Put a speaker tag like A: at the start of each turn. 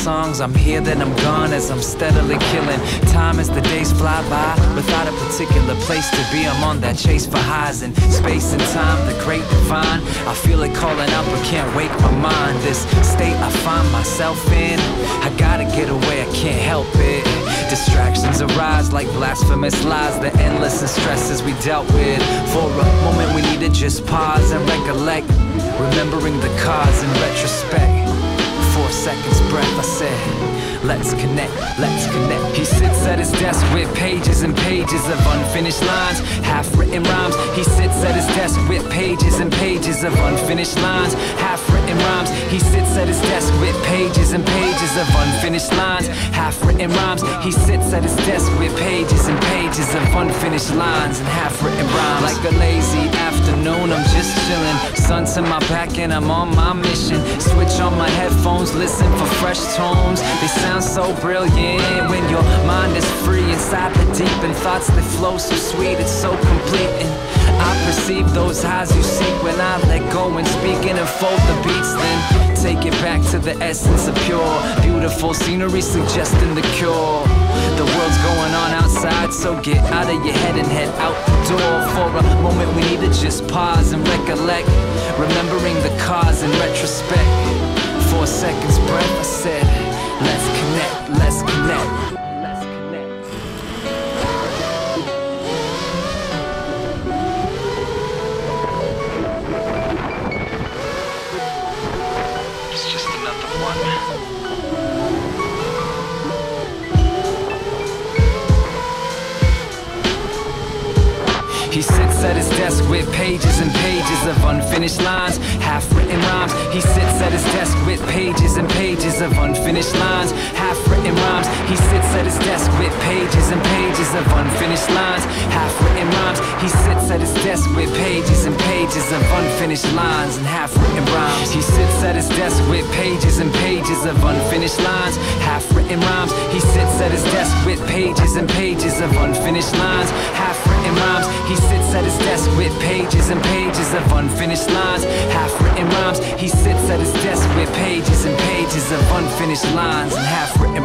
A: songs, I'm here then I'm gone as I'm steadily killing time as the days fly by, without a particular place to be. I'm on that chase for highs in space and time, the great divine. I feel it calling out but can't wake my mind. This state I find myself in, I gotta get away, I can't help it. Distractions arise like blasphemous lies, the endless and stresses we dealt with. For a moment we need to just pause and recollect, remembering the cause in retrospect. 4 seconds breath, I said, let's connect, let's connect. He sits at his desk with pages and pages of unfinished lines, half-written rhymes. He sits at his desk with pages and pages of unfinished lines, half-written rhymes. He sits at his desk with pages and pages of unfinished lines, half-written rhymes. He sits at his desk with pages and pages of unfinished lines and half-written rhymes. Like a lazy afternoon, I'm just chilling. Sun's in my back and I'm on my mission. Switch on my headphones, listen for fresh tones. They sound so brilliant when your mind is free inside the deep, and thoughts that flow so sweet, it's so complete. And I perceive those highs you seek when I let go and speak and unfold the beats. Then take it back to the essence of pure, beautiful scenery suggesting the cure. The world's going on outside, so get out of your head and head out the door. For a moment we need to just pause and recollect, remembering the cause in retrospect. 4 seconds breath, I said, let's connect, let's connect. It's just another one. He sits at his desk with pages and pages of unfinished lines, half-written rhymes. He sits at his desk with pages and pages of unfinished lines, half-written rhymes. He sits at his desk with pages and pages of unfinished lines, half-written rhymes. He sits at his desk with pages and pages of unfinished lines and half-written rhymes. He sits at his desk with pages and pages of unfinished lines, half-written rhymes. He sits at his desk with pages and pages of unfinished lines, half-written rhymes. He sits at his desk with pages and pages of unfinished lines, half-written rhymes. He sits at his desk with pages and pages of unfinished lines and half-written